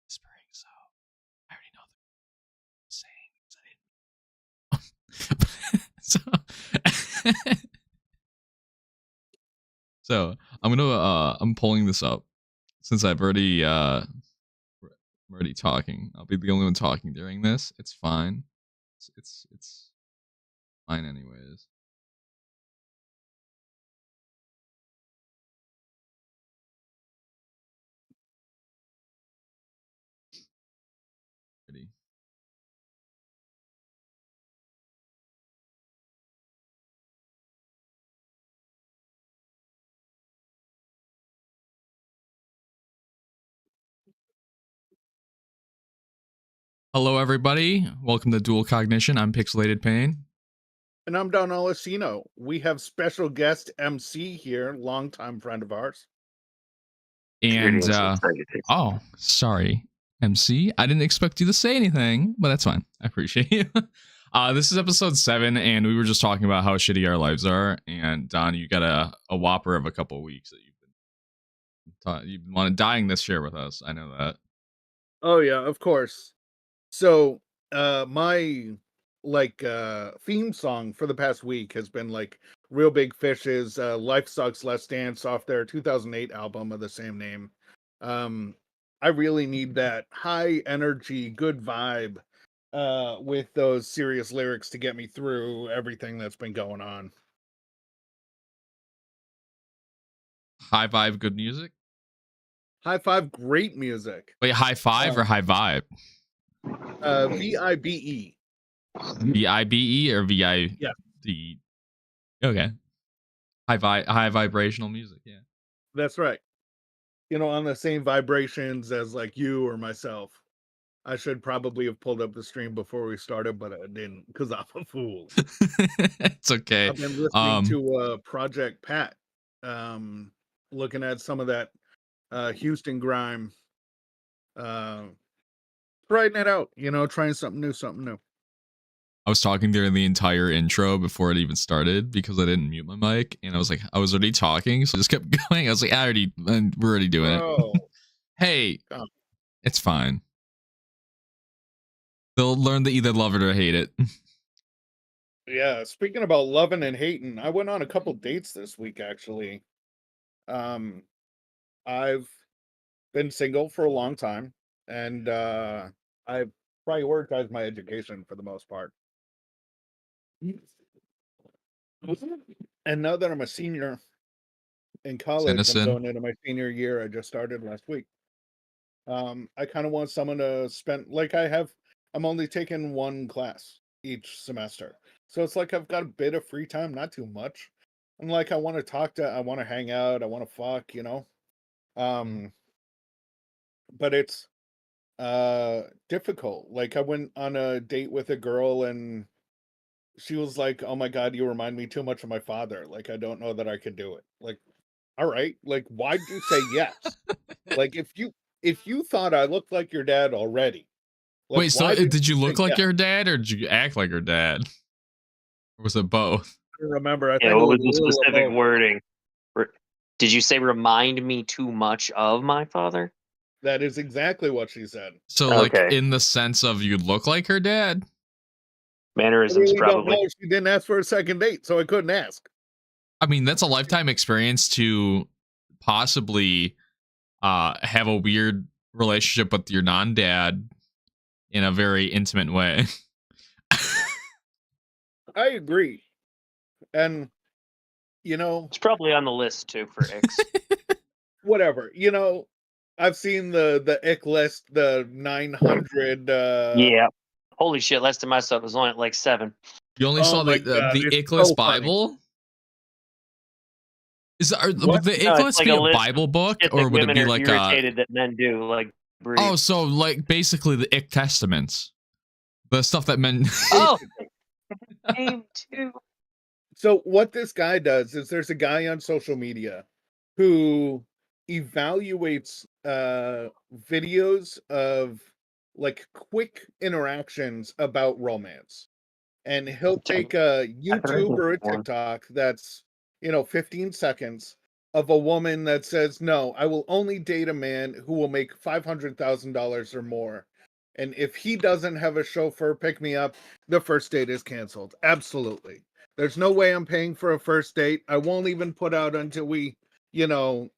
Whispering, so I already know the saying. So I'm pulling this up since I'm already talking. I'll be the only one talking during this. It's fine. It's fine anyways. Ready. Hello, everybody. Welcome to Dual Cognition. I'm PixelatedPain. And I'm Daul Cognition. We have special guest MC here, longtime friend of ours. And, oh, sorry, MC. I didn't expect you to say anything, but that's fine. I appreciate you. This is episode 7, and we were just talking about how shitty our lives are. And, Don, you got a whopper of a couple of weeks that you've been dying this year with us. I know that. Oh, yeah, of course. So, my theme song for the past week has been like Real Big Fish's Life Sucks, Let's Dance off their 2008 album of the same name. I really need that high energy, good vibe with those serious lyrics to get me through everything that's been going on. High vibe, good music? High five, great music. Wait, high five or high vibe? VIBE. VIBE or VI? Yeah. Okay. High vibrational music. Yeah. That's right. You know, on the same vibrations as like you or myself. I should probably have pulled up the stream before we started, but I didn't because I'm a fool. It's okay. I've been listening to Project Pat, looking at some of that Houston grime, trying it out, you know, trying something new. I was talking during the entire intro before it even started because I didn't mute my mic, and I was already talking, so I just kept going. I was like, we're already doing it. Hey, it's fine. They'll learn to either love it or hate it. Yeah, speaking about loving and hating, I went on a couple dates this week, actually. I've been single for a long time, and I've prioritized my education for the most part. And now that I'm a senior in college, I'm going into my senior year. I just started last week. I kind of want someone to spend, I'm only taking one class each semester. So it's like I've got a bit of free time, not too much. And like I want to hang out, I want to fuck, you know. But it's difficult. Like I went on a date with a girl and she was like, "Oh my God, you remind me too much of my father. Like, I don't know that I can do it." Like, all right, like, why'd you say yes? Like, if you thought I looked like your dad already. Like, wait, so did you look like your dad or did you act like your dad? Or was it both? I don't remember. I think what was the specific wording? Did you say remind me too much of my father? That is exactly what she said. So, like, in the sense of you look like her dad? Mannerisms, probably. Don't know. She didn't ask for a second date, so I couldn't ask. I mean, that's a lifetime experience to possibly have a weird relationship with your non-dad in a very intimate way. I agree. And, you know... It's probably on the list, too, for X. Whatever. You know, I've seen the ick list, the 900... Yeah. Holy shit, last time I saw it was only at like 7. You only saw the ick list Bible? Is the ick list be a Bible book, or would it be like irritated that men do, like breathe. Oh, so like basically the ick testaments, the stuff that men. Oh, game 2. So what this guy does is there's a guy on social media who evaluates videos of like quick interactions about romance. And he'll take a I've heard YouTube this or a before. TikTok that's, 15 seconds of a woman that says, "No, I will only date a man who will make $500,000 or more. And if he doesn't have a chauffeur pick me up, the first date is canceled." Absolutely. There's no way I'm paying for a first date. I won't even put out until we,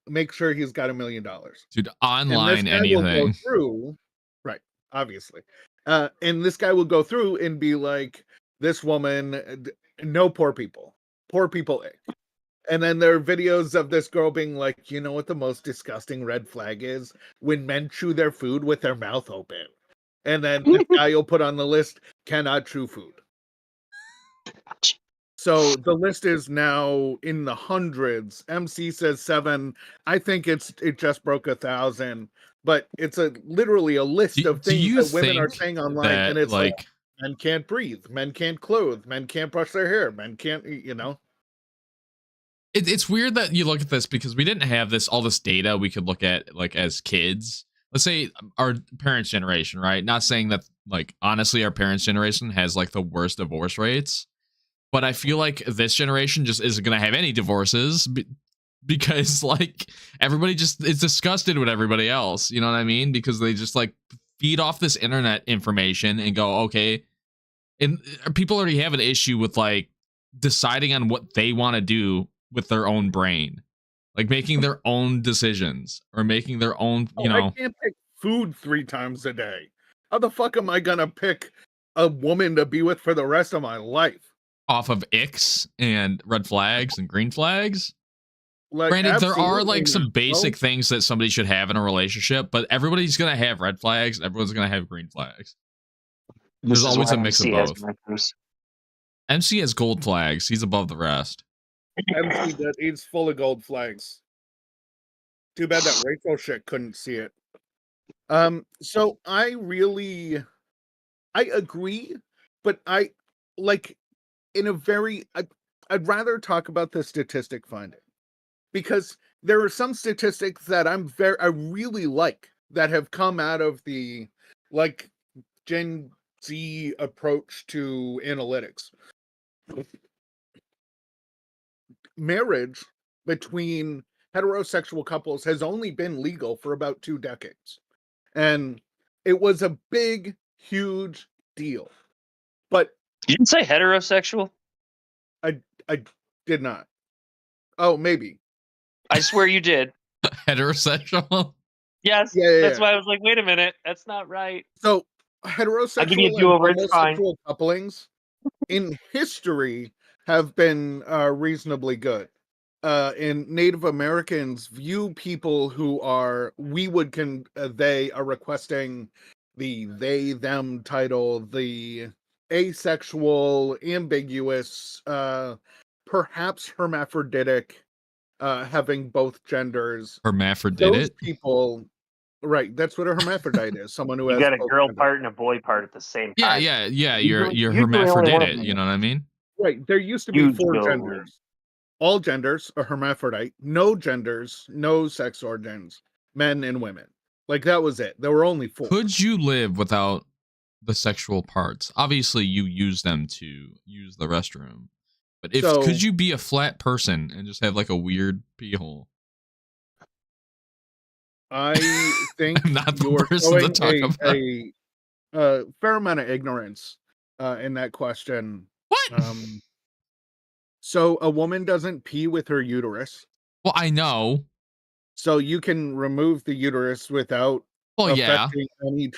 make sure he's got $1 million. Dude, And this online guy will go anything. through, right, obviously. And this guy will go through and be like, this woman, no poor people. Poor people ick. And then there are videos of this girl being like, you know what the most disgusting red flag is? When men chew their food with their mouth open. And then this guy will put on the list, cannot chew food. So the list is now in the hundreds. MC says 7. I think it just broke 1,000. But it's literally a list of things that women are saying online, and it's like men can't breathe, men can't clothe, men can't brush their hair, men can't, It's weird that you look at this because we didn't have all this data we could look at like as kids. Let's say our parents' generation, right? Not saying that like honestly our parents' generation has like the worst divorce rates, but I feel like this generation just isn't going to have any divorces because like everybody just is disgusted with everybody else. You know what I mean? Because they just like feed off this internet information and go, okay. And people already have an issue with like deciding on what they want to do with their own brain, like making their own decisions or making their own, I can't pick food 3 times a day. How the fuck am I going to pick a woman to be with for the rest of my life? Off of icks and red flags and green flags. Like, granted, there are like some basic things that somebody should have in a relationship, but everybody's gonna have red flags. Everyone's gonna have green flags. There's always a mix of both. MC has gold flags. He's above the rest. MC does. He's full of gold flags. Too bad that Rachel shit couldn't see it. So I agree, but I like in a very I'd rather talk about the statistic finding, because there are some statistics that I really like that have come out of the like Gen Z approach to analytics. Marriage between heterosexual couples has only been legal for about 2 decades. And it was a big, huge deal. But you didn't say heterosexual? I did not. Oh, maybe. I swear you did. Heterosexual? Yes. Yeah. That's why I was like, wait a minute, that's not right. So heterosexual and homosexual couplings in history have been reasonably good. And Native Americans view people who are, they are requesting the they, them title, the asexual, ambiguous, perhaps hermaphroditic, having both genders. Hermaphroditic? Those people, right, that's what a hermaphrodite is. Someone who has got a girl part and a boy part at the same time. Yeah. You're hermaphroditic. You know what I mean? Right. There used to be 4 genders. All genders are hermaphrodite. No genders, no sex organs, men and women. Like that was it. There were only 4. Could you live without the sexual parts? Obviously, you use them to use the restroom. But could you be a flat person and just have like a weird pee hole? I think I'm not the person to talk about. A fair amount of ignorance in that question. What? So a woman doesn't pee with her uterus. Well, I know. So you can remove the uterus without affecting any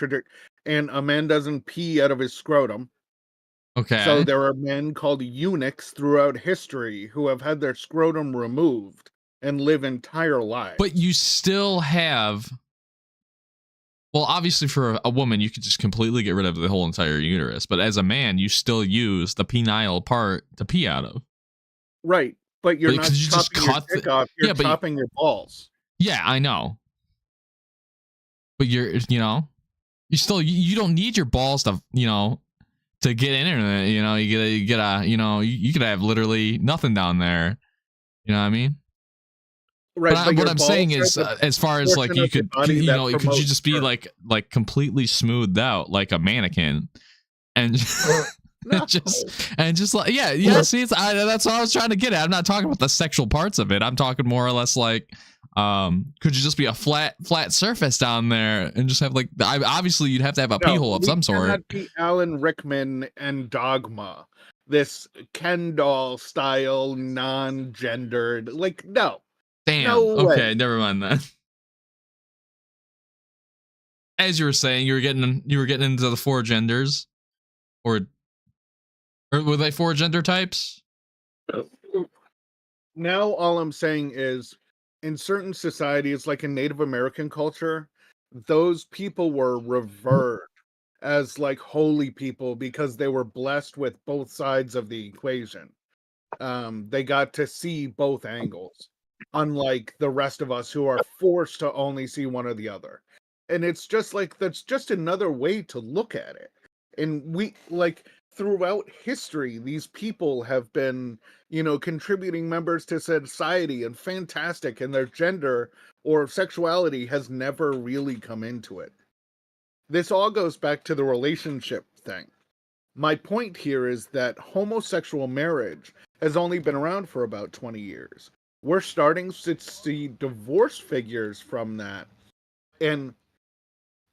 and a man doesn't pee out of his scrotum. Okay. So there are men called eunuchs throughout history who have had their scrotum removed and live entire lives. But you still have... Well, obviously for a woman, you could just completely get rid of the whole entire uterus. But as a man, you still use the penile part to pee out of. Right. But you're not chopping your dick off. You're chopping your balls. Yeah, I know. But you don't need your balls to, to get internet. You know, you get a you could have literally nothing down there. You know what I mean? Right, but what I'm saying balls is, are the as far as like portion you of your could, body you that know, could you promotes just be birth. like completely smoothed out like a mannequin, and No. just like yeah. See, that's what I was trying to get at. I'm not talking about the sexual parts of it. I'm talking more or less like, could you just be a flat surface down there and just have like, obviously you'd have to have a pee hole of some sort. Cannot be Alan Rickman and Dogma, this Ken doll style, non-gendered. Like, no. Damn. No okay, way. never mind that. As you were saying, you were getting into the 4 genders, or were they 4 gender types? Now all I'm saying is, in certain societies, like in Native American culture, those people were revered as like holy people because they were blessed with both sides of the equation. They got to see both angles, unlike the rest of us who are forced to only see one or the other. And it's just like, that's just another way to look at it. And we, like, throughout history, these people have been, contributing members to society and fantastic, and their gender or sexuality has never really come into it. This all goes back to the relationship thing. My point here is that homosexual marriage has only been around for about 20 years. We're starting to see divorce figures from that. And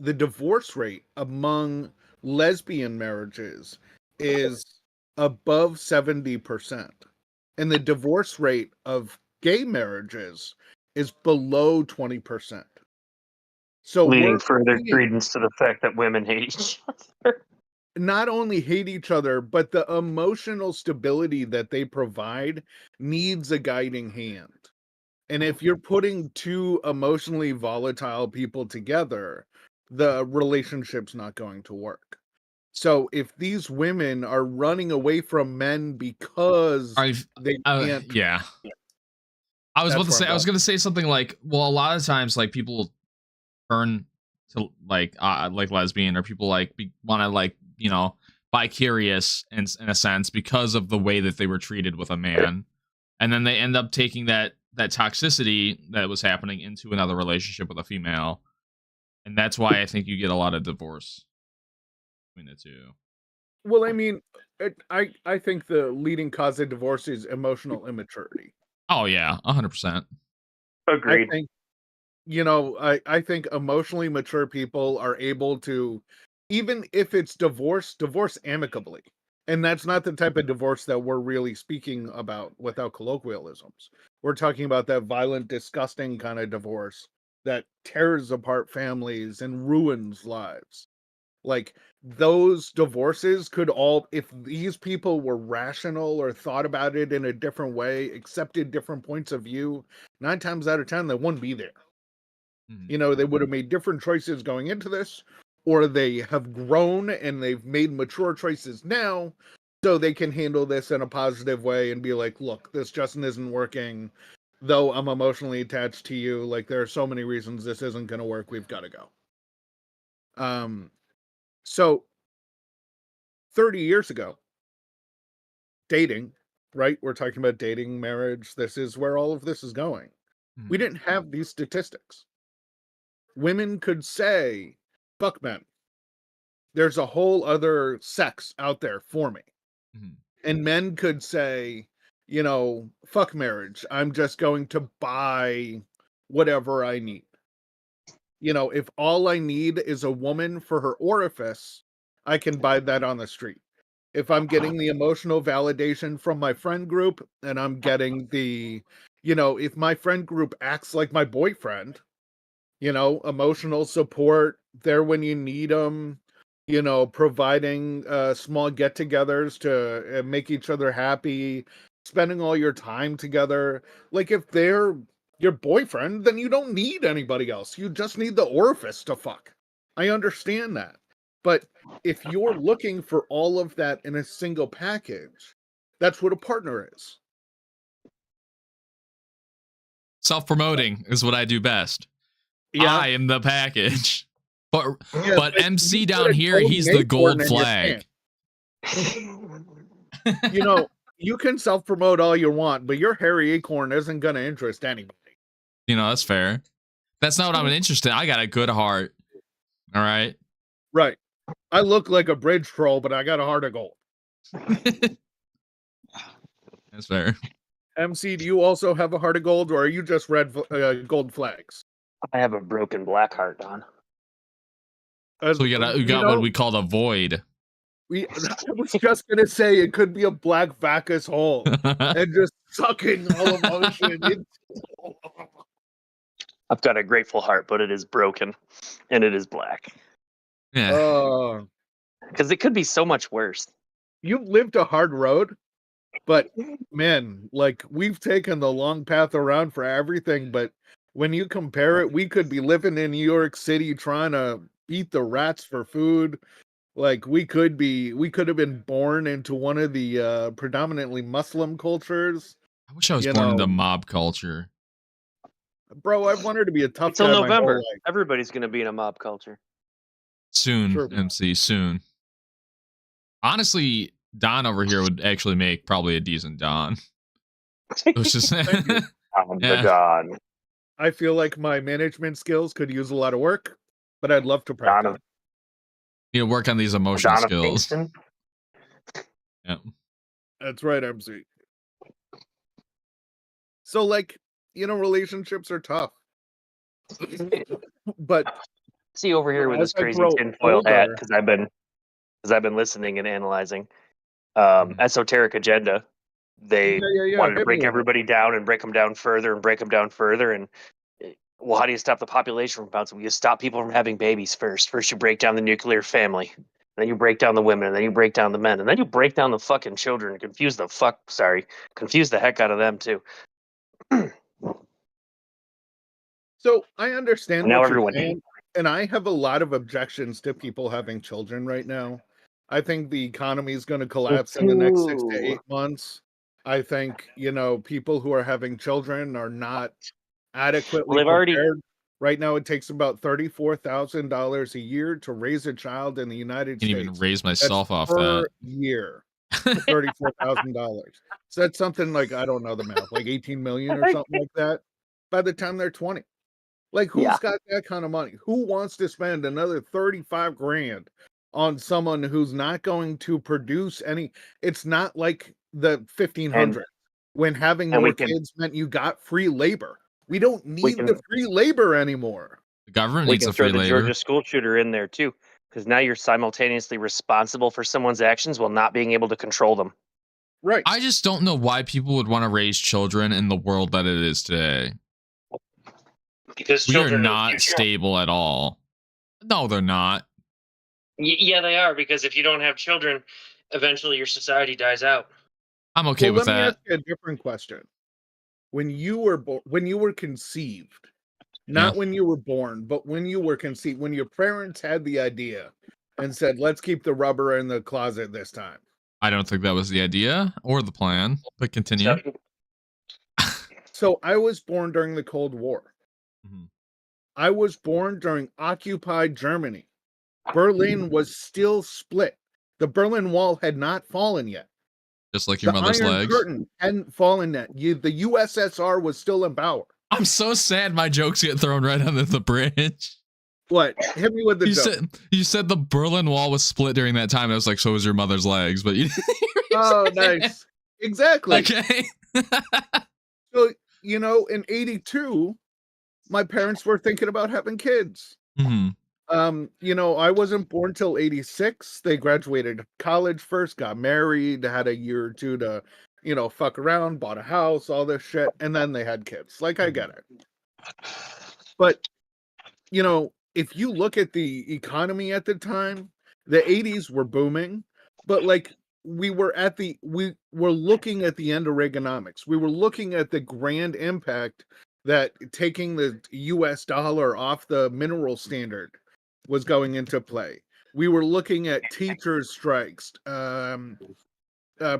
the divorce rate among lesbian marriages is above 70%. And the divorce rate of gay marriages is below 20%. So leading further credence to the fact that women hate each other. Not only hate each other, but the emotional stability that they provide needs a guiding hand. And if you're putting 2 emotionally volatile people together, the relationship's not going to work. So if these women are running away from men because they can't, yeah. I was going to say something like, well, a lot of times like people turn to like lesbian, or people like want to like, bi-curious in a sense because of the way that they were treated with a man, and then they end up taking that toxicity that was happening into another relationship with a female, and that's why I think you get a lot of divorce between the 2. Well, I mean, I think the leading cause of divorce is emotional immaturity. Oh yeah, 100%. Agreed. I think emotionally mature people are able to, even if it's divorce amicably. And that's not the type of divorce that we're really speaking about without colloquialisms. We're talking about that violent, disgusting kind of divorce that tears apart families and ruins lives. Like, those divorces could all, if these people were rational or thought about it in a different way, accepted different points of view, 9 times out of 10, they wouldn't be there. They would have made different choices going into this, or they have grown and they've made mature choices now, so they can handle this in a positive way and be like, look, this just isn't working. Though I'm emotionally attached to you, like, there are so many reasons this isn't going to work. We've got to go. So 30 years ago, dating, right? We're talking about dating, marriage. This is where all of this is going. We didn't have these statistics. Women could say, fuck men. There's a whole other sex out there for me. And men could say, fuck marriage. I'm just going to buy whatever I need. If all I need is a woman for her orifice, I can buy that on the street. If I'm getting the emotional validation from my friend group, and I'm getting the, if my friend group acts like my boyfriend, emotional support, there when you need them, providing small get-togethers to make each other happy, spending all your time together. Like, if they're your boyfriend, then you don't need anybody else. You just need the orifice to fuck. I understand that. But if you're looking for all of that in a single package, that's what a partner is. Self-promoting is what I do best. Yeah. I am the package. But MC down here, he's the gold flag. You know, you can self-promote all you want, but your hairy acorn isn't going to interest anybody. You know, that's fair. That's not what I'm interested in. I got a good heart. All right. Right. I look like a bridge troll, but I got a heart of gold. That's fair. MC, do you also have a heart of gold, or are you just red gold flags? I have a broken black heart, Don. So we got what we call a void. I was just gonna say it could be a black vacuous hole and just sucking all emotion. I've got a grateful heart, but it is broken, and it is black. Yeah. Because it could be so much worse. You've lived a hard road, but man, like we've taken the long path around for everything. But when you compare it, we could be living in New York City trying to eat the rats for food. Like we could have been born into one of the predominantly Muslim cultures. I wish I was born into mob culture. Bro, I wanted to be a tough Until guy November. my whole life. Everybody's going to be in a mob culture. Soon, sure, MC, soon. Honestly, Don over here would actually make probably a decent Don. Which is I'm the Don. I feel like my management skills could use a lot of work, but I'd love to practice. You know, work on these emotional skills. Yeah. That's right, MC. So, like, you know, relationships are tough. But see over here with this crazy tinfoil hat, because I've been listening and analyzing esoteric agenda. They wanted to break everybody down and break them down further and break them down further. And well, how do you stop the population from bouncing? You stop people from having babies first. First, you break down the nuclear family. Then you break down the women, and then you break down the men, and then you break down the fucking children and confuse the heck out of them too. So I understand now what everyone you're saying, and I have a lot of objections to people having children right now. I think the economy is going to collapse in the next 6 to 8 months. I think, you know, people who are having children are not adequately prepared. Right now, it takes about $34,000 a year to raise a child in the United States. I can't even raise myself off that year. $34,000. So that's something like, I don't know the math, like 18 million or something like that by the time they're 20. Like, who's got that kind of money? Who wants to spend another 35 grand on someone who's not going to produce any? It's not like the 1500 when having more kids meant you got free labor. We don't need the free labor anymore. The government needs the free labor. We can throw the Georgia school shooter in there too, because now you're simultaneously responsible for someone's actions while not being able to control them. Right. I just don't know why people would want to raise children in the world that it is today. Because we are not stable at all. No, they're not. Yeah, they are, because if you don't have children, eventually your society dies out. I'm okay with that. Let me ask you a different question. When you were conceived, not when you were born, but when you were conceived, when your parents had the idea and said, let's keep the rubber in the closet this time. I don't think that was the idea or the plan, but continue. So I was born during the Cold War. Mm-hmm. I was born during occupied Germany. Berlin was still split. The Berlin Wall had not fallen yet. Just like your mother's legs. The Iron Curtain hadn't fallen yet. The USSR was still in power. I'm so sad my jokes get thrown right under the bridge. What? Hit me with the joke. You said the Berlin Wall was split during that time. I was like, so was your mother's legs. But you oh, nice. Exactly. Okay. So, you know, in 82, my parents were thinking about having kids. Mm-hmm. You know, I wasn't born till 86. They graduated college first, got married, had a year or two to, you know, fuck around, bought a house, all this shit, and then they had kids. Like, I get it. But, you know, if you look at the economy at the time, the 80s were booming, but like we were looking at the end of Reaganomics. We were looking at the grand impact that taking the US dollar off the mineral standard was going into play. We were looking at teachers' strikes,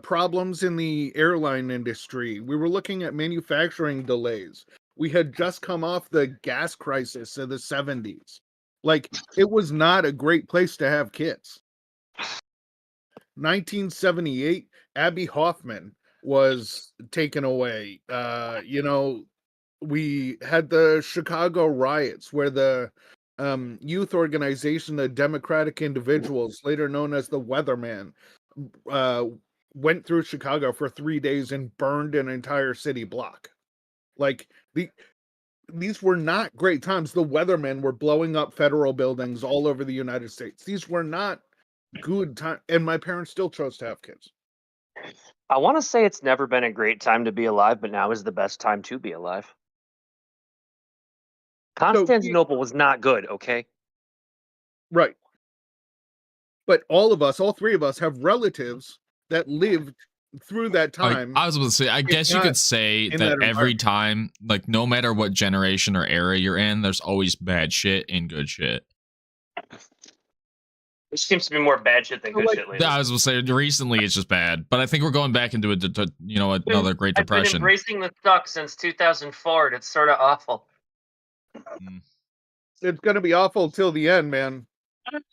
problems in the airline industry. We were looking at manufacturing delays. We had just come off the gas crisis of the 70s. Like, it was not a great place to have kids. 1978, Abby Hoffman was taken away. We had the Chicago riots where the youth organization, the Democratic Individuals, later known as the Weatherman, went through Chicago for 3 days and burned an entire city block. Like, these were not great times. The Weathermen were blowing up federal buildings all over the United States. These were not good times, and my parents still chose to have kids. I want to say it's never been a great time to be alive, but now is the best time to be alive. Constantinople was not good, okay? Right. But all three of us, have relatives that lived through that time. I was going to say, I guess you could say that every time, like, no matter what generation or era you're in, there's always bad shit and good shit. There seems to be more bad shit than good shit lately. I was going to say, recently it's just bad, but I think we're going back into another Great Depression. I've been embracing the suck since 2004, and it's sort of awful. It's going to be awful till the end, man.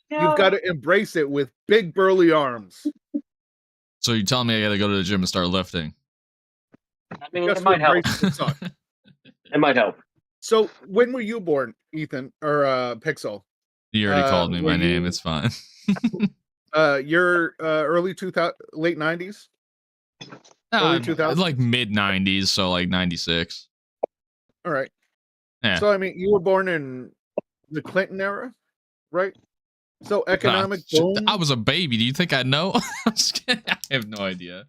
You've got to embrace it with big burly arms. So you're telling me I got to go to the gym and start lifting? I mean, it might help. It might help. So when were you born, Ethan, or Pixel? You already called me my name. It's fine. You're early 2000, late 90s? Early 2000s? Like mid 90s, so like 96. All right. Yeah. So, I mean, you were born in the Clinton era, right? So economic boom. I was a baby. Do you think I know? I have no idea.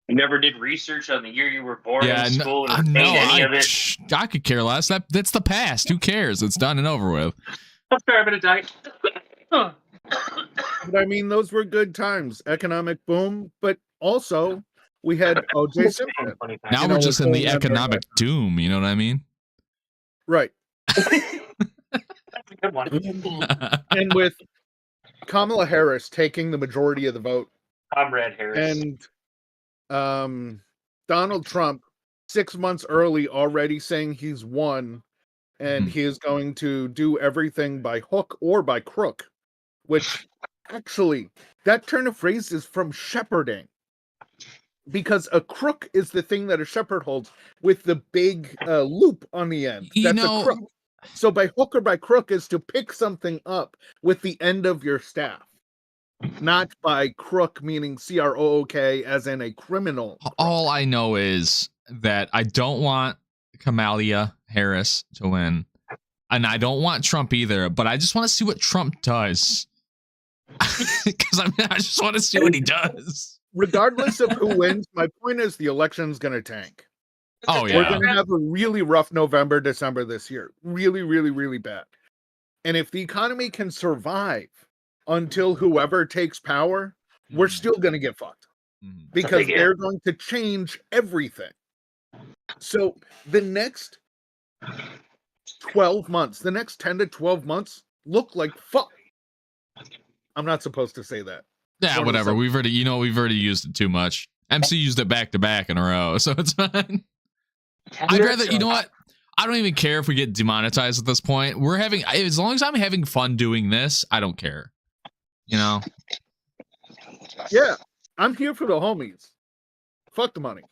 You never did research on the year you were born in school? I could care less. That's the past. Who cares? It's done and over with. I'm sorry, I'm gonna die. But I mean, those were good times. Economic boom, but also we had O.J. Simpson. Now we're just in the economic doom. You know what I mean? Right. That's a good one. And with Kamala Harris taking the majority of the vote, Comrade Harris, and Donald Trump 6 months early already saying he's won, and he is going to do everything by hook or by crook, which actually, that turn of phrase is from shepherding, because a crook is the thing that a shepherd holds with the big loop on the end. That's a crook. So by hook or by crook is to pick something up with the end of your staff, not by crook meaning C-R-O-O-K as in a criminal. All I know is that I don't want Kamala Harris to win, and I don't want Trump either, but I just want to see what Trump does. Because I just want to see what he does. Regardless of who wins, my point is the election's going to tank. Oh, yeah. We're going to have a really rough November, December this year. Really, really, really bad. And if the economy can survive until whoever takes power, we're still going to get fucked. Because they're going to change everything. So the next 12 months, the next 10 to 12 months look like fuck. I'm not supposed to say that. Yeah, whatever. We've already used it too much. MC used it back to back in a row, so it's fine. I'd rather, you know what? I don't even care if we get demonetized at this point. As long as I'm having fun doing this, I don't care. You know? Yeah, I'm here for the homies. Fuck the money.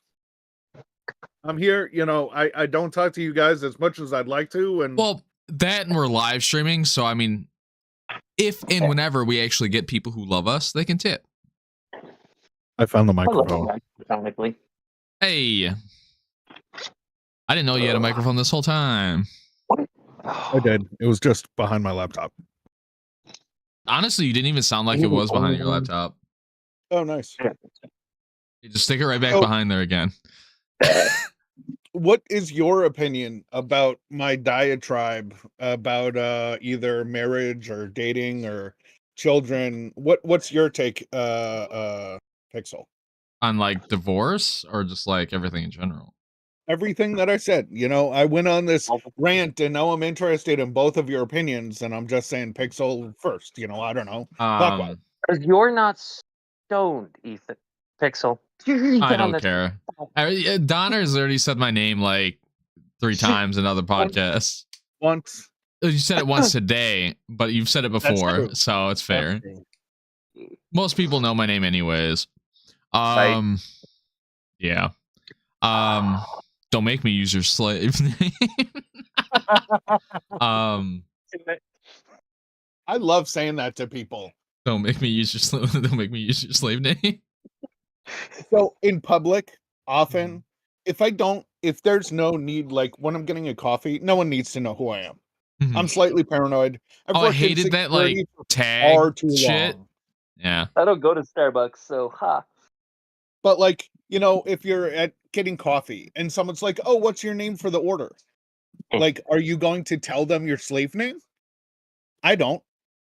I'm here, I don't talk to you guys as much as I'd like to. And well, that and we're live streaming, so I mean, if and whenever we actually get people who love us, they can tip. I found the microphone. Hey. I didn't know you had a microphone this whole time. I did. It was just behind my laptop. Honestly, you didn't even sound like it was behind your laptop. Oh, nice. You just stick it right back behind there again. What is your opinion about my diatribe about either marriage or dating or children? What's your take, Pixel? On like divorce or just like everything in general? Everything that I said. I went on this rant and now I'm interested in both of your opinions, and I'm just saying Pixel first. I don't know. Because you're not stoned, Ethan. Pixel. I don't care. Donner's already said my name like 3 times in other podcasts. Once. You said it once today, but you've said it before, so it's fair. Most people know my name anyways. Fight. Yeah. Don't make me use your slave name. I love saying that to people. Don't make me use your slave name. So in public, often, if there's no need, like when I'm getting a coffee, no one needs to know who I am. I'm slightly paranoid. I hated that like tag far too shit. long. Yeah. I don't go to Starbucks, so ha. But like, if you're getting coffee and someone's like, "Oh, what's your name for the order?" Like, are you going to tell them your slave name? I don't.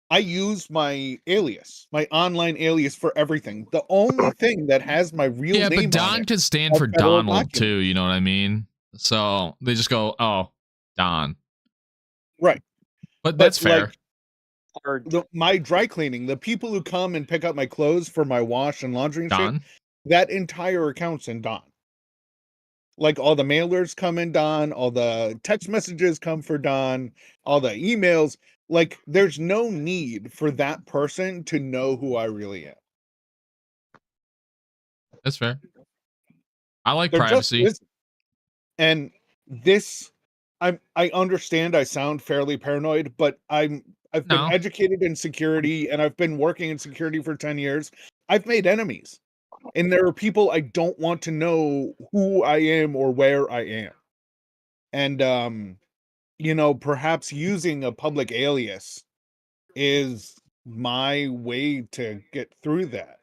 I use my alias, my online alias for everything. The only thing that has my real name but Don could stand for Donald too, you know what I mean? So they just go, "Oh, Don." Right. But that's fair. My dry cleaning, the people who come and pick up my clothes for my wash and laundry and Don? shit, that entire account's in Don. Like all the mailers come in Don, all the text messages come for Don, all the emails. Like there's no need for that person to know who I really am. That's fair. I like privacy. And this, I understand I sound fairly paranoid, but I've been educated in security and I've been working in security for 10 years. I've made enemies. And there are people I don't want to know who I am or where I am. And perhaps using a public alias is my way to get through that.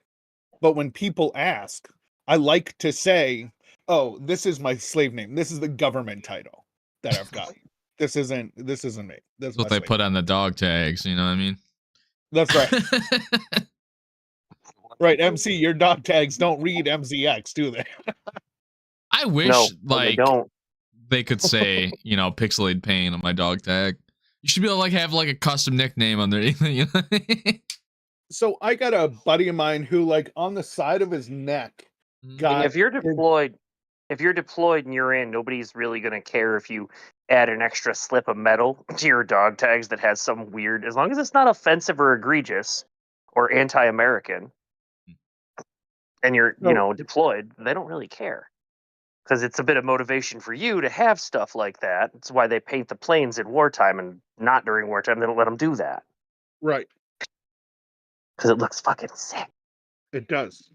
But when people ask, I like to say, "Oh, this is my slave name. This is the government title that I've got. This isn't me. That's what they put on the dog tags, you know what I mean?" That's right. Right, MC, your dog tags don't read MZX, do they? I wish they could say, PixelatedPain on my dog tag. You should be able to have a custom nickname underneath it, you know? So I got a buddy of mine who on the side of his neck got if you're deployed and you're in, nobody's really gonna care if you add an extra slip of metal to your dog tags that has some weird, as long as it's not offensive or egregious or anti-American and you're deployed, they don't really care. Because it's a bit of motivation for you to have stuff like that. It's why they paint the planes in wartime and not during wartime. They don't let them do that. Right. Because it looks fucking sick. It does.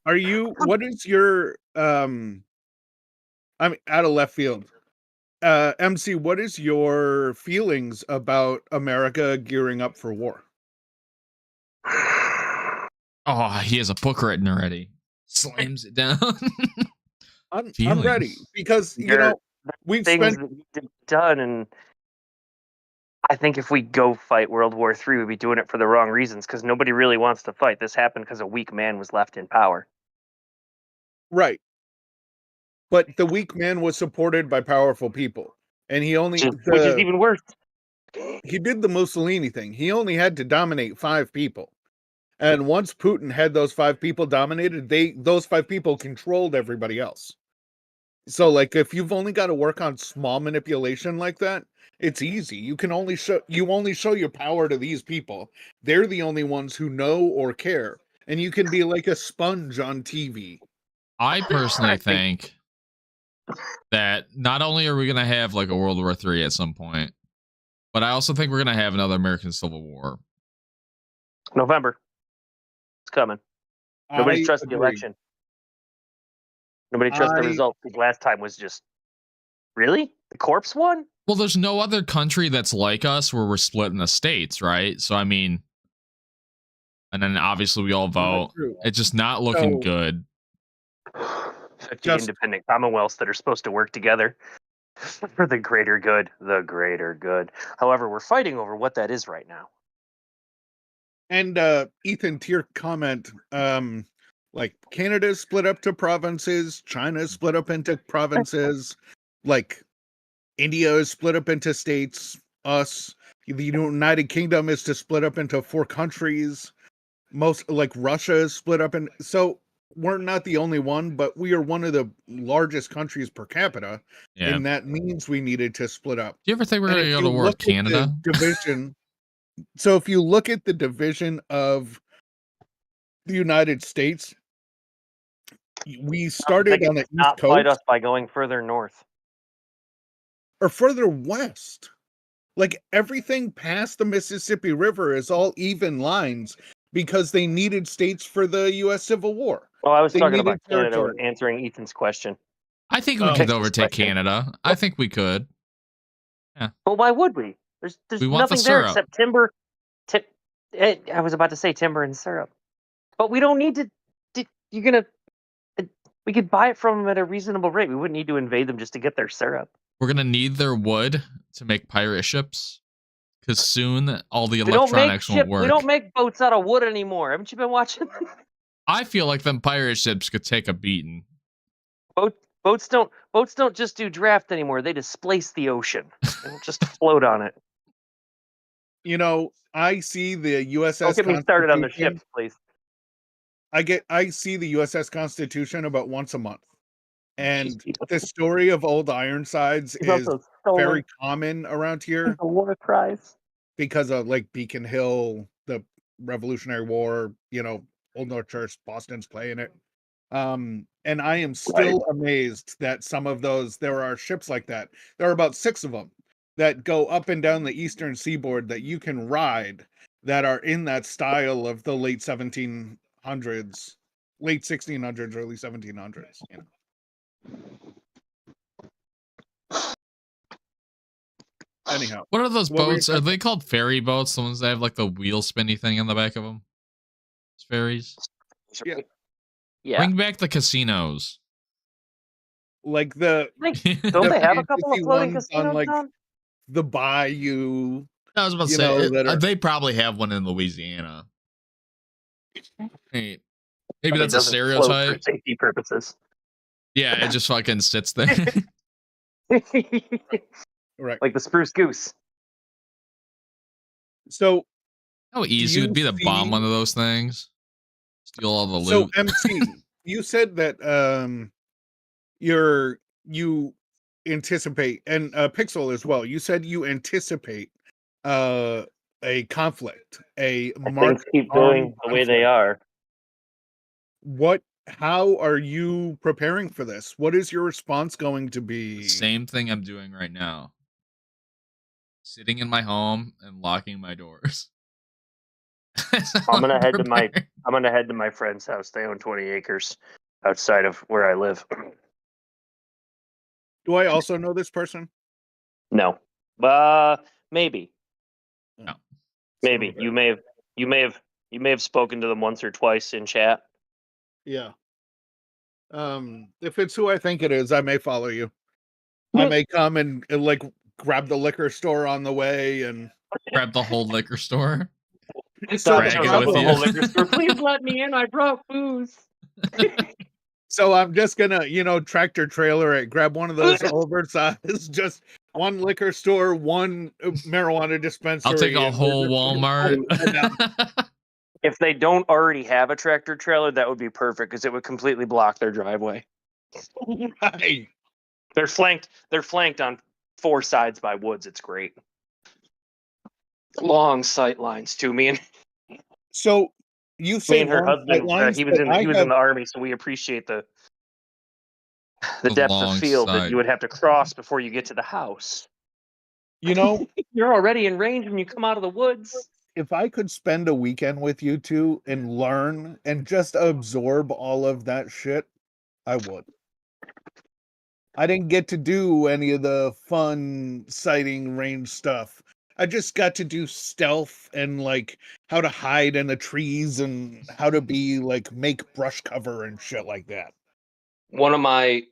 What is your, I'm out of left field. MC, what is your feelings about America gearing up for war? Oh, he has a book written already. Slams it down. I'm ready because we've things done, and I think if we go fight World War III, we'd be doing it for the wrong reasons because nobody really wants to fight. This happened because a weak man was left in power. Right. But the weak man was supported by powerful people, and which is even worse. He did the Mussolini thing. He only had to dominate 5 people. And once Putin had those 5 people dominated, those 5 people controlled everybody else. So if you've only got to work on small manipulation like that, it's easy. You only show your power to these people. They're the only ones who know or care. And you can be like a sponge on TV. I personally think that not only are we going to have a World War III at some point, but I also think we're going to have another American Civil War. November. Coming. Nobody trusts the election. Nobody trusts the result. Because last time was just really the corpse won. Well, there's no other country that's like us where we're split in the states, right? So I mean, and then obviously we all vote. It's just not looking good. 50 independent commonwealths that are supposed to work together for the greater good. The greater good. However, we're fighting over what that is right now. And Ethan, to your comment, Canada's split up to provinces, China's split up into provinces, India is split up into states, the United Kingdom is to split up into 4 countries, most Russia is split up so we're not the only one, but we are one of the largest countries per capita, and that means we needed to split up. Do you ever think we're going to go to war with Canada? Division. So if you look at the division of the United States, we started on the East Coast. Fight us by going further north. Or further west. Like everything past the Mississippi River is all even lines because they needed states for the U.S. Civil War. Well, I was talking about Canada, answering Ethan's question. I think we could overtake Canada. I think we could. Yeah. But why would we? There's nothing there except timber. I was about to say timber and syrup. But we don't need to. We could buy it from them at a reasonable rate. We wouldn't need to invade them just to get their syrup. We're going to need their wood to make pirate ships. Because soon all the electronics won't work. We don't make boats out of wood anymore. Haven't you been watching? I feel like them pirate ships could take a beating. Boats don't just do draft anymore. They displace the ocean. They don't just float on it. You know, I see the USS. Don't get me started on the ships, please. I see the USS Constitution about once a month. And the story of old Ironsides is very common around here. The war cries. Because of like Beacon Hill, the Revolutionary War, you know, Old North Church, Boston's playing it. And I am still amazed that some of those, there are ships like that. There are about 6 of them that go up and down the eastern seaboard that you can ride that are in that style of the late 1600s, early 1700s, you know. Anyhow, what are those boats? Are they called ferry boats? The ones that have like the wheel spinny thing on the back of them? It's ferries. Yeah. Bring back the casinos. Like don't they have a couple of floating casinos on like the bayou? I was about to say they probably have one in Louisiana. Hey, maybe that's a stereotype. For safety purposes. Yeah, it just fucking sits there. Right. Like the Spruce Goose. So how easy it would be to bomb one of those things? Steal all the loot. So MC, you said that you anticipate, and Pixel as well, you said you anticipate a conflict, things keep going the way they are. How are you preparing for this? What is your response going to be? Same thing I'm doing right now. Sitting in my home and locking my doors. I'm gonna head to my friend's house. They own 20 acres outside of where I live. Do I also know this person? No. Maybe. No. Maybe. You may have spoken to them once or twice in chat. Yeah. If it's who I think it is, I may follow you. I may come and like grab the liquor store on the way and grab the whole liquor store. Drag it with you. Whole liquor store. Please let me in. I brought booze. So I'm just gonna, tractor trailer it, grab one of those oversized, just one liquor store, one marijuana dispensary. I'll take a whole Walmart. If they don't already have a tractor trailer, that would be perfect because it would completely block their driveway. Right. They're flanked on 4 sides by woods. It's great. Long sight lines too. So you say her husband, he was in the army, so we appreciate the depth of field that you would have to cross before you get to the house. You're already in range when you come out of the woods. If I could spend a weekend with you two and learn and just absorb all of that shit, I would. I didn't get to do any of the fun sighting range stuff. I just got to do stealth and like how to hide in the trees and how to be like make brush cover and shit like that. One of my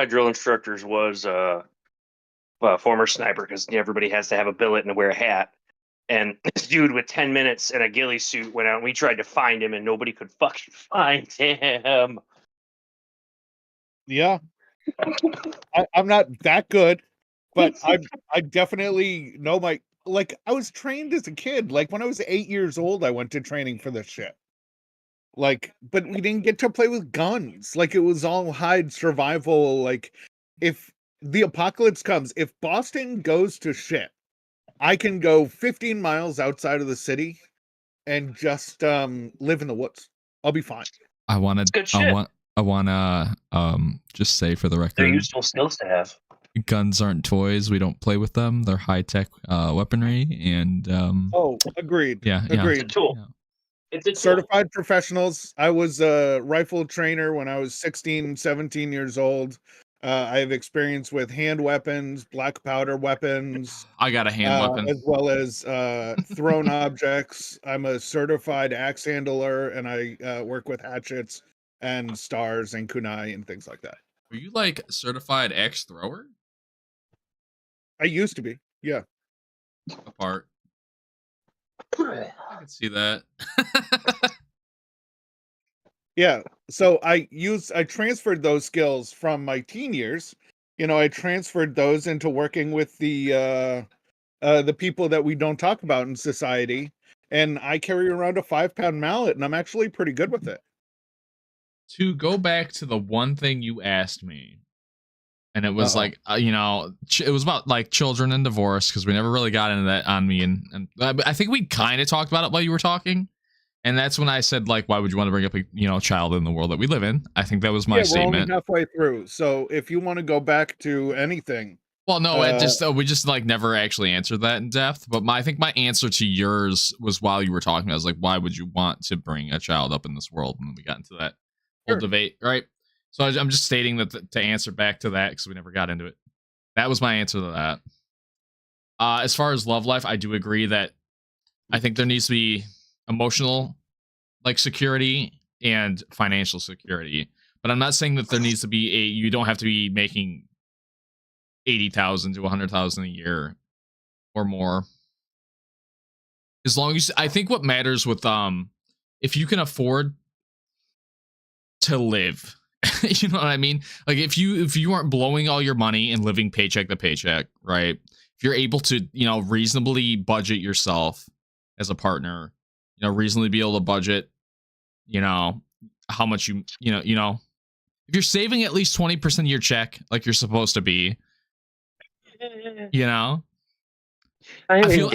drill instructors was a former sniper because everybody has to have a billet and wear a hat. And this dude with 10 minutes and a ghillie suit went out and we tried to find him and nobody could fucking find him. Yeah. I'm not that good, but I definitely know I was trained as a kid. Like when I was 8 years old, I went to training for this shit. Like, but we didn't get to play with guns. Like it was all hide survival. Like if the apocalypse comes, if Boston goes to shit, I can go 15 miles outside of the city and just live in the woods. I'll be fine. I want to just say for the record, they're useful skills to have. Guns aren't toys. We don't play with them. They're high-tech weaponry, and agreed. Yeah, agreed. It's a tool. Yeah. It's a tool. Certified professionals. I was a rifle trainer when I was 16, 17 years old. I have experience with hand weapons, black powder weapons. I got a hand weapon. As well as thrown objects. I'm a certified axe handler, and I work with hatchets and stars and kunai and things like that. Are you like certified axe thrower? I used to be, yeah. Apart. I can see that. Yeah, so I transferred those skills from my teen years. You know, I transferred those into working with the people that we don't talk about in society, and I carry around a 5-pound mallet, and I'm actually pretty good with it. To go back to the one thing you asked me, and it was like, you know, it was about like children and divorce, because we never really got into that on me, and I think we kind of talked about it while you were talking. And that's when I said, like, why would you want to bring up a child in the world that we live in? I think that was my statement. We're only halfway through, so if you want to go back to anything, well, no, we just like never actually answered that in depth. But I think my answer to yours was while you were talking. I was like, why would you want to bring a child up in this world? And we got into that whole debate, right? So I'm just stating that to answer back to that, because we never got into it. That was my answer to that. As far as love life, I do agree that I think there needs to be emotional like security and financial security, but I'm not saying that there needs to be you don't have to be making 80,000 to 100,000 a year or more. As long as, I think what matters with if you can afford to live, you know what I mean? Like if you aren't blowing all your money and living paycheck to paycheck, right? If you're able to, you know, reasonably budget yourself as a partner, you know, reasonably be able to budget, you know, how much you know, if you're saving at least 20% of your check, like you're supposed to be, you know, I feel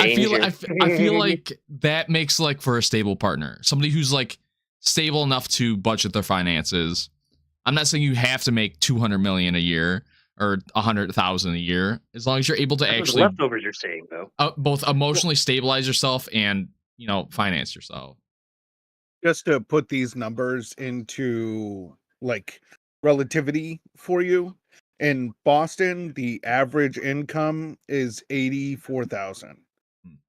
like that makes like for a stable partner, somebody who's like stable enough to budget their finances. I'm not saying you have to make 200 million a year or 100,000 a year, as long as you're able to actually leftovers you're saying though, both emotionally stabilize yourself and, you know, finance yourself. Just to put these numbers into like relativity for you, in Boston, the average income is 84,000.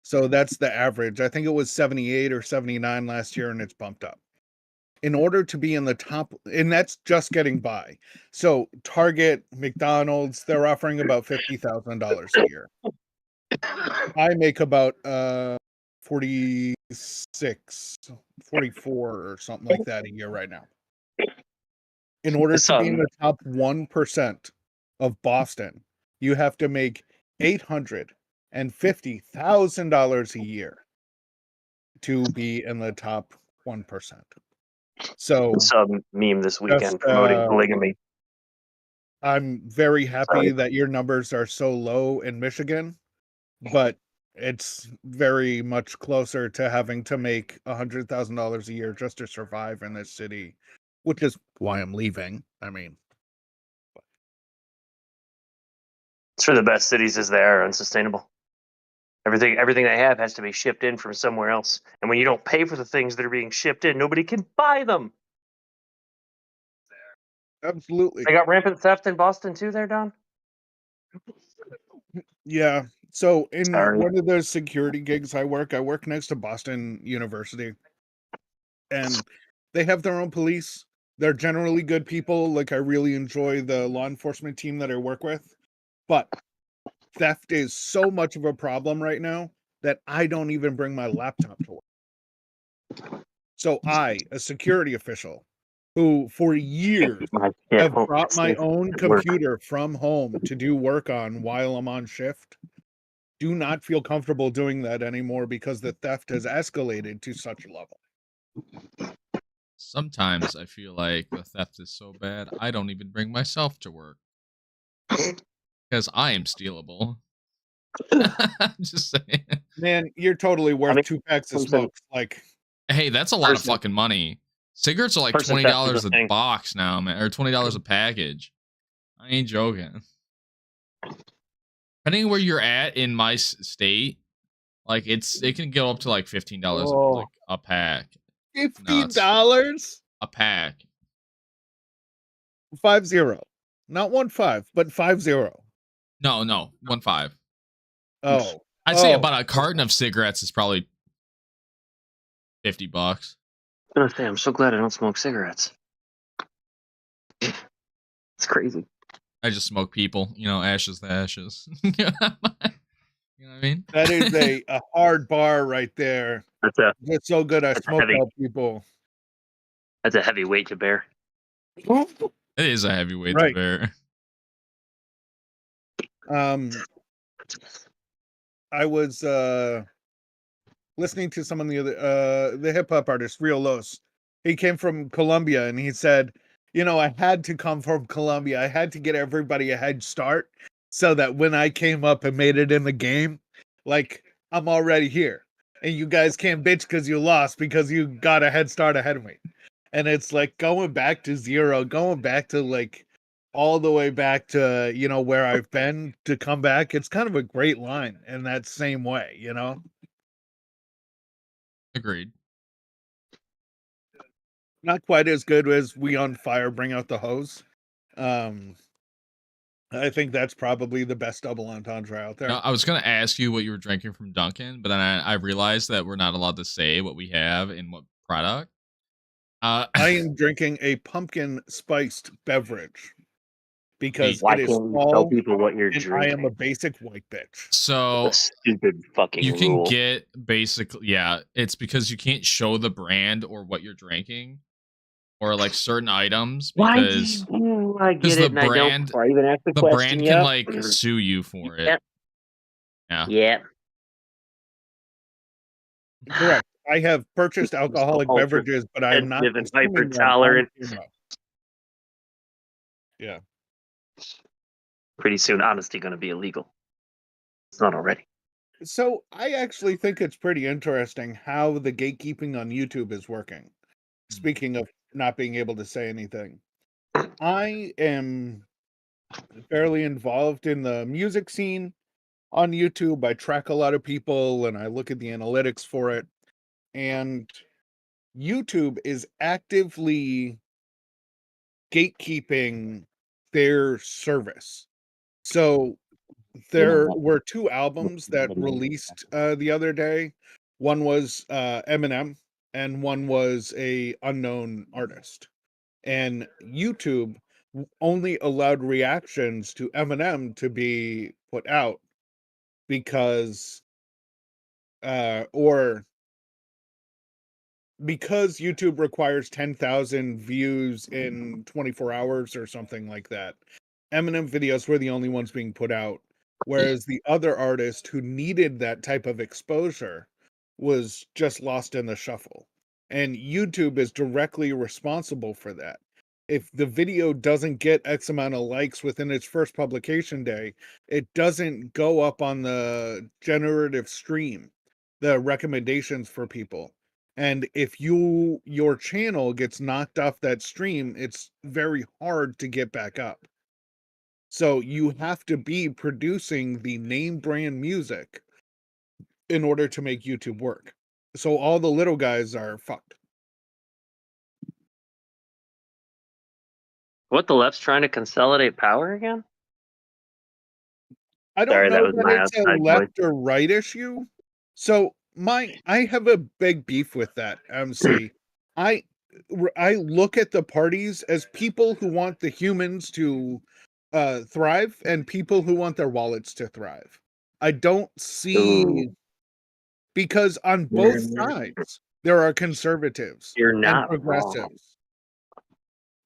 So that's the average. I think it was 78 or 79 last year, and it's bumped up. In order to be in the top, and that's just getting by. So Target, McDonald's, they're offering about $50,000 a year. I make about 46, 44 or something like that a year right now. In order to be in the top 1% of Boston, you have to make $850,000 a year to be in the top 1%. So some meme this weekend promoting polygamy. I'm very happy that your numbers are so low in Michigan, but it's very much closer to having to make $100,000 a year just to survive in this city, which is why I'm leaving. I mean, it's for the best cities as they are unsustainable. Everything they have has to be shipped in from somewhere else. And when you don't pay for the things that are being shipped in, nobody can buy them. Absolutely. They got rampant theft in Boston too there, Don? Yeah. So in one of those security gigs I work next to Boston University. And they have their own police. They're generally good people. Like I really enjoy the law enforcement team that I work with. But theft is so much of a problem right now that I don't even bring my laptop to work. So I, a security official, who for years have brought my own computer from home to do work on while I'm on shift, do not feel comfortable doing that anymore because the theft has escalated to such a level. Sometimes I feel like the theft is so bad, I don't even bring myself to work. Because I am stealable. Just saying. Man, you're totally worth 2 packs of smokes. Like, hey, that's a lot of fucking money. Cigarettes are like $20 a box now, man, or $20 a package. I ain't joking. Depending where you're at in my state, like it can go up to like $15 like a pack. $15 a pack. 50, not 15, but 50. No, 15. Oh, I'd say about a carton of cigarettes is probably $50. I was gonna say, I'm so glad I don't smoke cigarettes. It's crazy. I just smoke people, ashes to ashes. You know what I mean? That is a hard bar right there. It's so good I smoke out people. That's a heavy weight to bear. It is a heavy weight to bear. I was listening to someone the hip hop artist Real Los. He came from Colombia and he said, I had to come from Colombia. I had to get everybody a head start so that when I came up and made it in the game, like I'm already here. And you guys can't bitch because you lost because you got a head start ahead of me. And it's like going back to zero, going back to like all the way back to, where I've been to come back. It's kind of a great line in that same way, Agreed. Not quite as good as We on Fire, Bring Out the Hose. I think that's probably the best double entendre out there. I was going to ask you what you were drinking from Dunkin', but then I realized that we're not allowed to say what we have in what product. I am drinking a pumpkin spiced beverage because why it is can't you tell people what you're drinking? I am a basic white bitch. So stupid fucking you can rule. get basically, it's because you can't show the brand or what you're drinking or like certain items because I get it, the brand, the brand can like sue you for it. Yeah. Correct. I have purchased alcoholic beverages, but I am not hyper tolerant. Yeah. Pretty soon, honesty going to be illegal. It's not already. So I actually think it's pretty interesting how the gatekeeping on YouTube is working. Speaking of not being able to say anything, I am fairly involved in the music scene on YouTube. I track a lot of people and I look at the analytics for it. And YouTube is actively gatekeeping their service. So there were 2 albums that released the other day. One was Eminem and one was a unknown artist. And YouTube only allowed reactions to Eminem to be put out because because YouTube requires 10,000 views in 24 hours or something like that. Eminem videos were the only ones being put out, whereas the other artist who needed that type of exposure was just lost in the shuffle. And YouTube is directly responsible for that. If the video doesn't get X amount of likes within its first publication day, it doesn't go up on the generative stream, the recommendations for people. And if your channel gets knocked off that stream, it's very hard to get back up. So you have to be producing the name brand music in order to make YouTube work. So all the little guys are fucked. What, the left's trying to consolidate power again? I don't know that it's a left or right issue. So I have a big beef with that, MC. I look at the parties as people who want the humans to thrive and people who want their wallets to thrive. I don't see because on both sides there are conservatives and progressives. Wrong.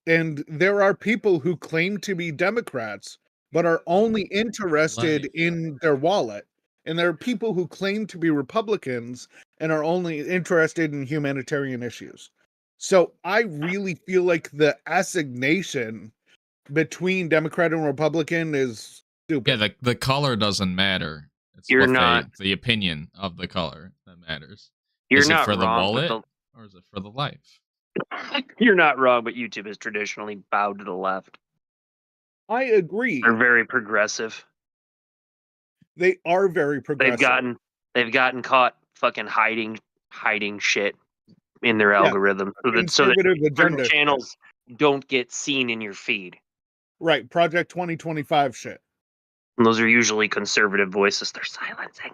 And there are people who claim to be Democrats but are only interested in their wallet. And there are people who claim to be Republicans and are only interested in humanitarian issues. So I really feel like the assignation between Democrat and Republican is stupid. Yeah, the color doesn't matter. It's the opinion of the color that matters. Is it for the wallet or is it for the life? You're not wrong, but YouTube has traditionally bowed to the left. I agree. They're very progressive. They are very progressive. They've gotten caught fucking hiding shit in their algorithm, so that certain channels don't get seen in your feed. Right, Project 2025 shit. And those are usually conservative voices they're silencing.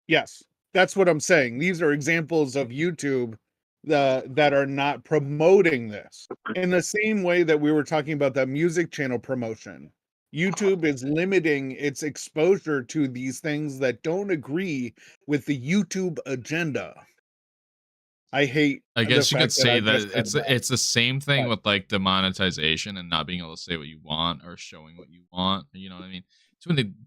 Yes, that's what I'm saying. These are examples of YouTube that are not promoting this. In the same way that we were talking about that music channel promotion, YouTube is limiting its exposure to these things that don't agree with the YouTube agenda. I guess you could say that it's the same thing with like demonetization and not being able to say what you want or showing what you want. You know what I mean?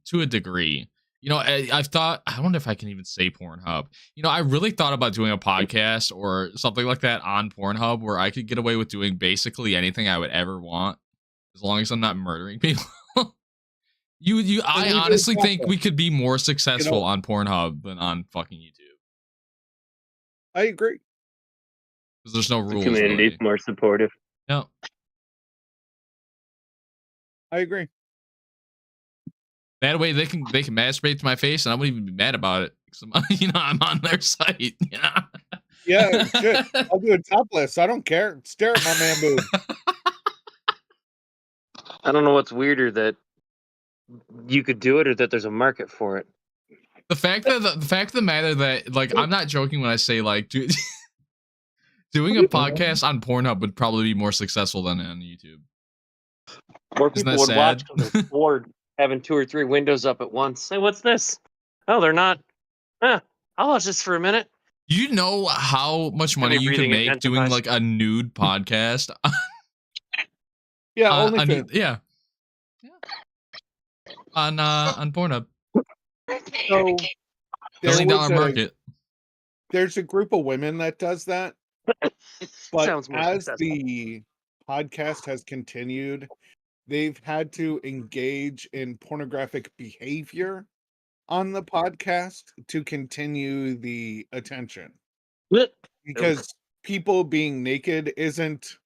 To a degree. You know, I've thought, I wonder if I can even say Pornhub. You know, I really thought about doing a podcast or something like that on Pornhub where I could get away with doing basically anything I would ever want as long as I'm not murdering people. I honestly think we could be more successful on Pornhub than on fucking YouTube. I agree. Because there's no rules. The community's more supportive. No. I agree. That way they can masturbate to my face and I wouldn't even be mad about it. I'm on their site. Yeah. Yeah, shit. I'll do it topless. I don't care. Stare at my man boob. I don't know what's weirder, that you could do it or that there's a market for it. The fact of the matter that, like, I'm not joking when I say, like, doing a podcast on Pornhub would probably be more successful than on YouTube. More people would watch because they're bored having 2 or 3 windows up at once. Hey, what's this? Oh, they're not. I'll watch this for a minute. You know how much money you can make doing like a nude podcast? Yeah, OnlyFans. Yeah. On Pornhub. So $1 million market. There's a group of women that does that. But as the podcast has continued, they've had to engage in pornographic behavior on the podcast to continue the attention. Because people being naked isn't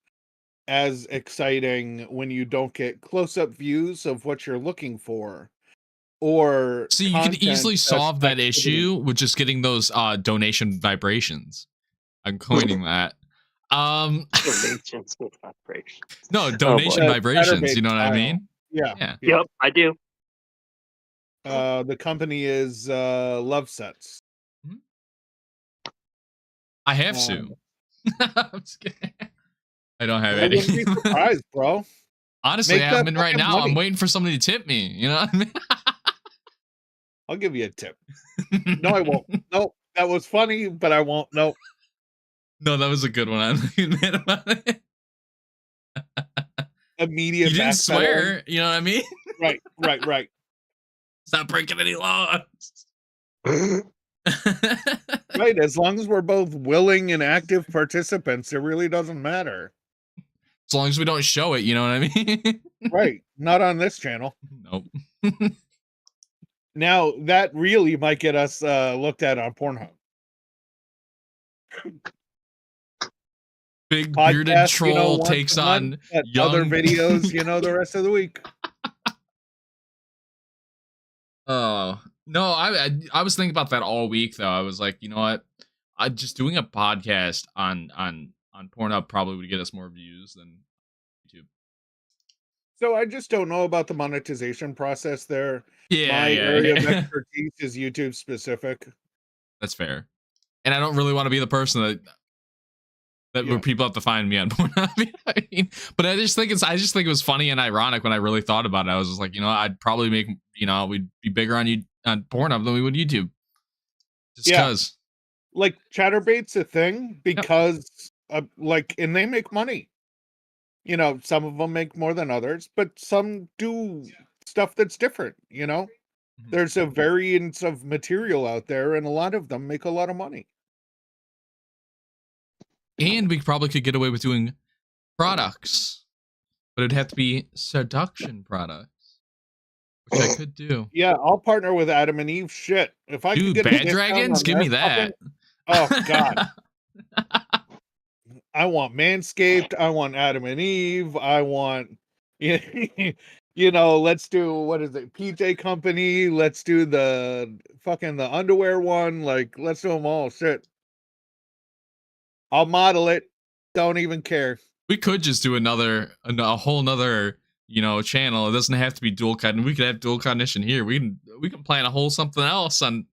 as exciting when you don't get close-up views of what you're looking for. Or see, you could easily solve that issue with just getting those donation vibrations. I'm coining that. Donations with vibrations. No, donation vibrations. You know what I mean? Yeah. Yep, I do. The company is Love Sets. I have to. I'm just kidding. I don't have any. Be surprised, bro. Honestly, I'm in right now. Money. I'm waiting for somebody to tip me. You know what I mean? I'll give you a tip. No, I won't. Nope. That was funny, but I won't. Nope. No, that was a good one. I'm mad about it. Immediate. You didn't swear. You know what I mean? Right. Stop breaking any laws. Right. As long as we're both willing and active participants, it really doesn't matter. As long as we don't show it, you know what I mean? Right. Not on this channel. Nope. Now, that really might get us looked at on Pornhub. Big bearded troll takes on young... other videos, the rest of the week. Oh, no, I was thinking about that all week, though. I was like, you know what? Just doing a podcast on Pornhub probably would get us more views than YouTube. So I just don't know about the monetization process there. My area of expertise is YouTube specific. That's fair. And I don't really want to be the person that where people have to find me on Pornhub. I mean, but I just think it was funny and ironic when I really thought about it. I was just like, I'd probably make, we'd be bigger on Pornhub than we would YouTube. Just because. Like Chatterbait's a thing because and they make money. Some of them make more than others, but some do stuff that's different, There's a variance of material out there, and a lot of them make a lot of money. And we probably could get away with doing products, but it'd have to be seduction products. which I could do. Yeah, I'll partner with Adam and Eve. Shit, if I could get Bad Dragons, give me that. Oh God, I want Manscaped. I want Adam and Eve. I want, let's do, what is it, PJ Company. Let's do the underwear one. Like, let's do them all. Shit, I'll model it. Don't even care. We could just do a whole nother, channel. It doesn't have to be Dual Cognition. We could have Dual Cognition here. We can plan a whole something else. I'm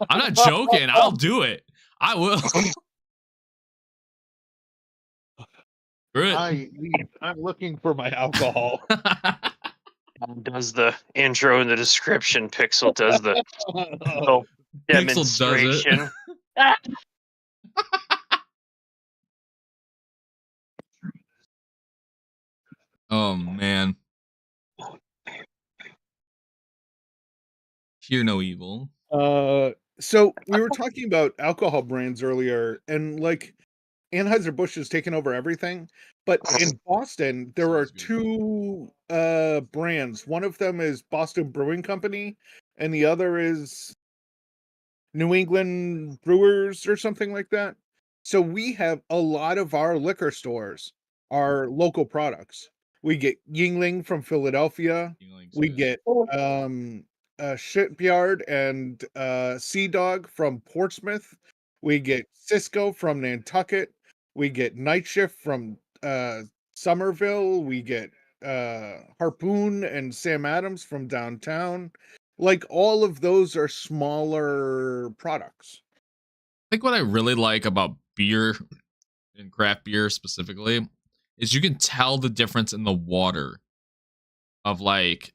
not joking. I'll do it. I will. I'm looking for my alcohol. Does the intro and the description. Pixel does the demonstration. Does it. Oh man. Hear no evil. So we were talking about alcohol brands earlier, and like Anheuser-Busch has taken over everything. But in Boston, there are two brands. One of them is Boston Brewing Company, and the other is New England Brewers or something like that. So we have a lot of our liquor stores are local products. We get Yingling from Philadelphia. We get Shipyard and Sea Dog from Portsmouth. We get Cisco from Nantucket. We get Night Shift from Somerville. We get Harpoon and Sam Adams from downtown. Like, all of those are smaller products. I think what I really like about beer and craft beer specifically is you can tell the difference in the water of like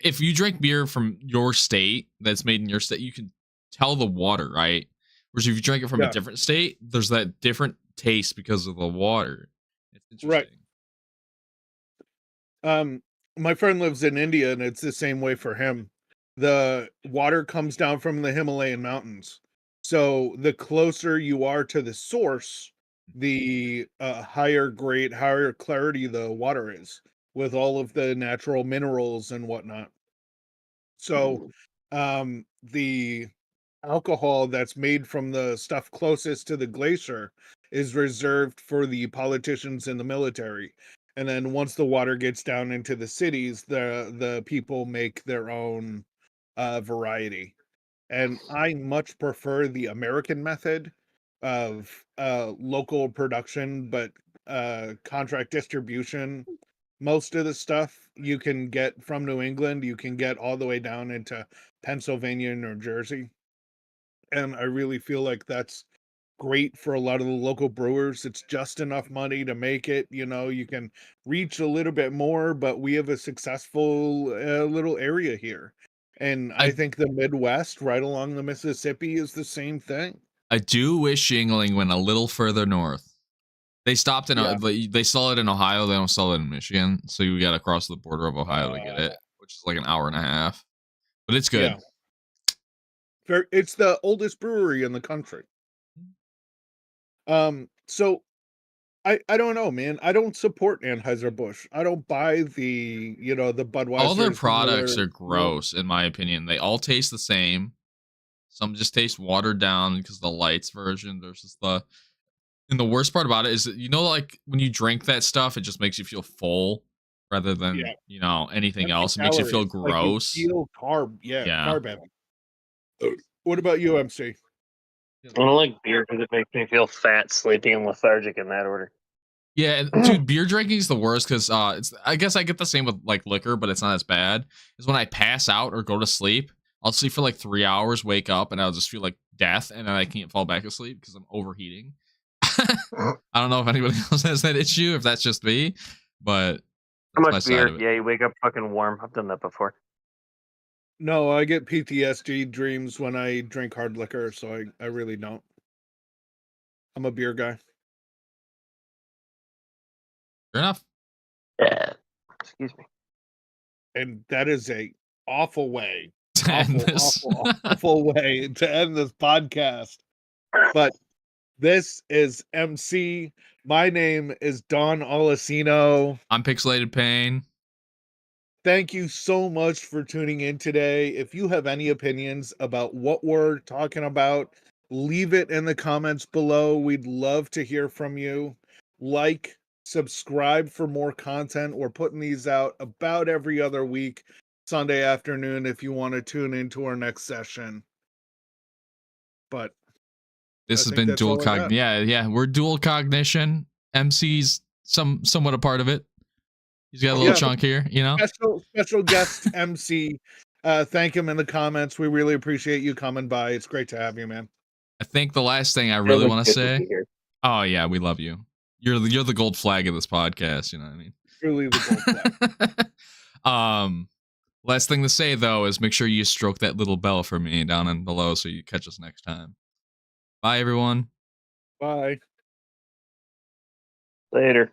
if you drink beer from your state that's made in your state, you can tell the water, right? Whereas if you drink it from a different state, there's that different taste because of the water. It's interesting. Right. My friend lives in India, and it's the same way for him. The water comes down from the Himalayan mountains. So the closer you are to the source, the higher grade, higher clarity the water is, with all of the natural minerals and whatnot. So the alcohol that's made from the stuff closest to the glacier is reserved for the politicians and the military. And then once the water gets down into the cities, the people make their own variety. And I much prefer the American method of local production, but contract distribution. Most of the stuff you can get from New England, you can get all the way down into Pennsylvania and New Jersey. And I really feel like that's great for a lot of the local brewers. It's just enough money to make it. You can reach a little bit more, but we have a successful little area here. And I think the Midwest, right along the Mississippi, is the same thing. I do wish Yingling went a little further north. They stopped they sell it in Ohio. They don't sell it in Michigan. So you got to cross the border of Ohio to get it, which is like an hour and a half. But it's good. Yeah. It's the oldest brewery in the country. So I don't know, man. I don't support Anheuser-Busch. I don't buy the Budweiser. All their products are gross, in my opinion. They all taste the same. Some just taste watered down because the lights version versus and the worst part about it is that, like when you drink that stuff, it just makes you feel full rather than, anything else. It makes you feel gross. Like you feel carb heavy. What about you, MC? I don't like beer because it makes me feel fat, sleepy, and lethargic in that order. Yeah, dude, beer drinking is the worst because I guess I get the same with like liquor, but it's not as bad. Is when I pass out or go to sleep, I'll sleep for like 3 hours, wake up, and I'll just feel like death, and then I can't fall back asleep because I'm overheating. I don't know if anybody else has that issue, if that's just me, but how much beer? Yeah, you wake up fucking warm. I've done that before. No, I get PTSD dreams when I drink hard liquor, so I really don't. I'm a beer guy. Fair enough. Yeah. Excuse me. And that is a awful way. Awful way to end this podcast. But this is MC. My name is Don Olasino. I'm PixelatedPain. thank you so much for tuning in today. If you have any opinions about what we're talking about, leave it in the comments below. We'd love to hear from you. Like, subscribe for more content. We're putting these out about every other week, Sunday afternoon, if you want to tune into our next session. But this has been Dual Cognition. Yeah, we're Dual Cognition. MC's somewhat a part of it. He's got a little chunk here, you know. Special guest MC. Thank him in the comments. We really appreciate you coming by. It's great to have you, man. I think the last thing I really want to say. Oh yeah, we love you. You're the gold flag of this podcast. You know what I mean? Truly the gold flag. Last thing to say though is make sure you stroke that little bell for me down and below so you catch us next time. Bye everyone. Bye. Later.